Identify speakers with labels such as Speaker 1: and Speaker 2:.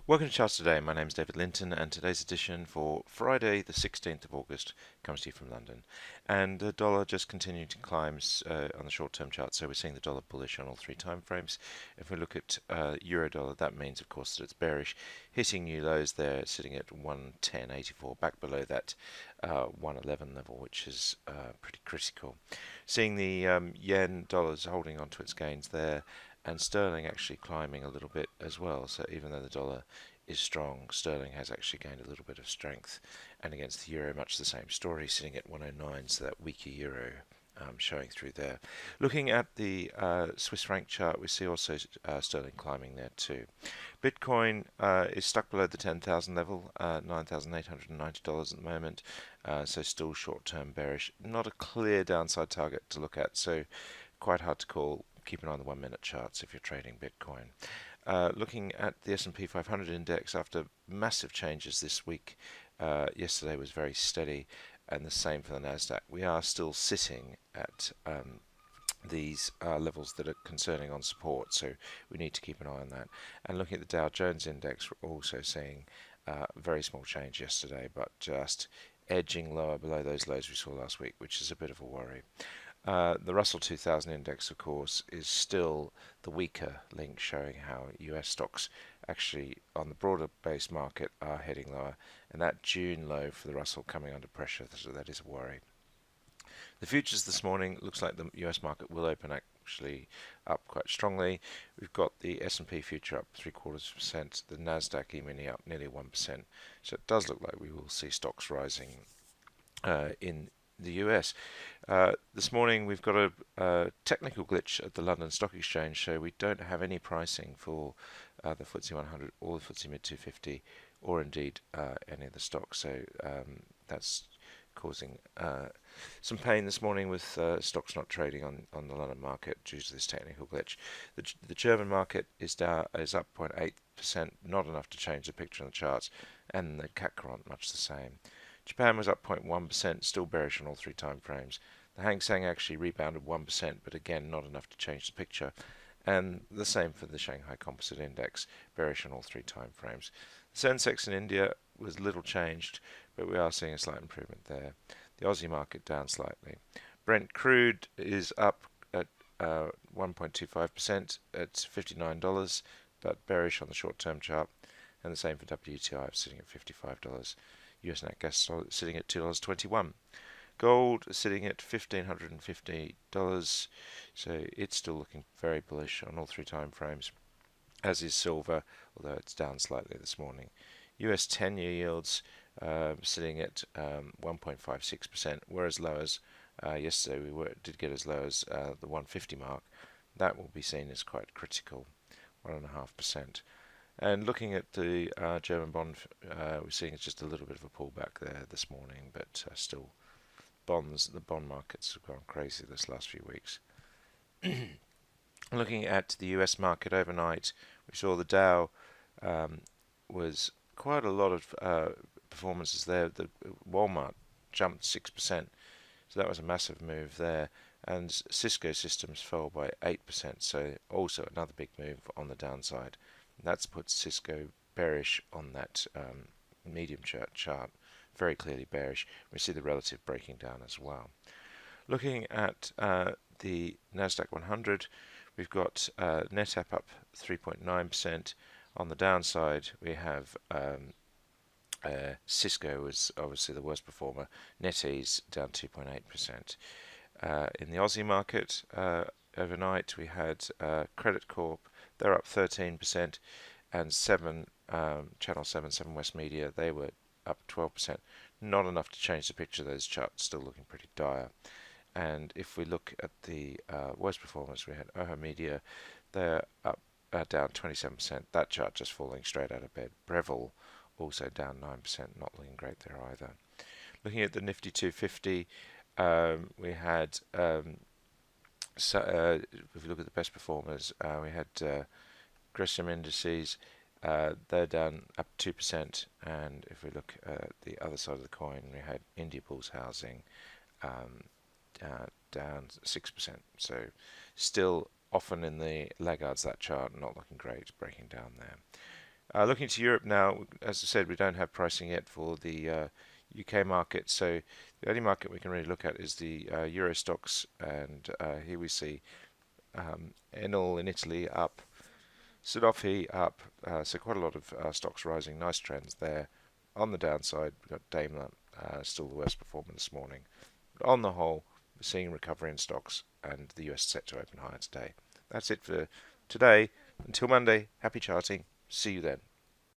Speaker 1: Welcome to Charts Today. My name is David Linton, and today's edition for Friday, the 16th of August, comes to you from London. And the dollar just continuing to climb on the short-term chart, so we're seeing the dollar bullish on all three time frames. If we look at Eurodollar, that means, of course, that it's bearish, hitting new lows there, sitting at 110.84, back below that 111 level, which is pretty critical. Seeing the yen dollars holding on to its gains there, and sterling actually climbing a little bit as well. So even though the dollar is strong, sterling has actually gained a little bit of strength. And against the euro, much the same story, sitting at 109, so that weaker euro showing through there. Looking at the Swiss franc chart, we see also sterling climbing there too. Bitcoin is stuck below the 10,000 level, $9,890 at the moment, so still short-term bearish. Not a clear downside target to look at, so quite hard to call. Keep an eye on the 1-minute charts if you're trading Bitcoin. Looking at the S&P 500 index after massive changes this week, yesterday was very steady, and the same for the Nasdaq. We are still sitting at these levels that are concerning on support, so we need to keep an eye on that. And looking at the Dow Jones index, we're also seeing very small change yesterday, but just edging lower below those lows we saw last week, which is a bit of a worry. The Russell 2000 index, of course, is still the weaker link, showing how US stocks actually on the broader base market are heading lower, and that June low for the Russell coming under pressure, so that is a worry. The futures this morning looks like the US market will open actually up quite strongly. We've got the S&P future up 0.75%, the Nasdaq E-mini up nearly 1%, so it does look like we will see stocks rising in the US. This morning we've got a technical glitch at the London Stock Exchange, so we don't have any pricing for the FTSE 100 or the FTSE Mid 250 or indeed any of the stocks, so that's causing some pain this morning with stocks not trading on the London market due to this technical glitch. The German market is up 0.8%, not enough to change the picture on the charts, and the CAC much the same. Japan was up 0.1%, still bearish on all three time frames. The Hang Seng actually rebounded 1%, but again not enough to change the picture. And the same for the Shanghai Composite Index, bearish on all three time frames. The Sensex in India was little changed, but we are seeing a slight improvement there. The Aussie market down slightly. Brent crude is up at 1.25% at $59, but bearish on the short-term chart. And the same for WTI, sitting at $55. US nat gas sitting at $2.21. Gold sitting at $1,550, so it's still looking very bullish on all three time frames, as is silver, although it's down slightly this morning. US 10-year yields sitting at 1.56%, were as low as yesterday. Did get as low as the 150 mark. That will be seen as quite critical, 1.5%. And looking at the German bond, we're seeing it's just a little bit of a pullback there this morning, but still, the bond markets have gone crazy this last few weeks. Looking at the US market overnight, we saw the Dow was quite a lot of performances there. The Walmart jumped 6%, so that was a massive move there. And Cisco Systems fell by 8%, so also another big move on the downside. That's put Cisco bearish on that medium chart, very clearly bearish. We see the relative breaking down as well. Looking at the Nasdaq 100, we've got NetApp up 3.9%. On the downside, we have Cisco was obviously the worst performer. NetEase down 2.8%. In the Aussie market, overnight we had Credit Corp. They're up 13%, and Channel 7 West Media, they were up 12%. Not enough to change the picture. Those charts still looking pretty dire. And if we look at the worst performers, we had Oho Media. They're up down 27%. That chart just falling straight out of bed. Breville also down 9%. Not looking great there either. Looking at the Nifty 250, we had if we look at the best performers, we had Gresham Indices, they're down up 2%, and if we look at the other side of the coin, we had India Bulls Housing down 6%. So still often in the laggards, that chart not looking great, breaking down there. Looking to Europe now, as I said, we don't have pricing yet for the UK market, so the only market we can really look at is the Euro stocks, and here we see Enel in Italy up, Sanofi up, so quite a lot of stocks rising, nice trends there. On the downside, we've got Daimler, still the worst performer this morning. But on the whole, we're seeing recovery in stocks, and the US set to open higher today. That's it for today. Until Monday, happy charting. See you then.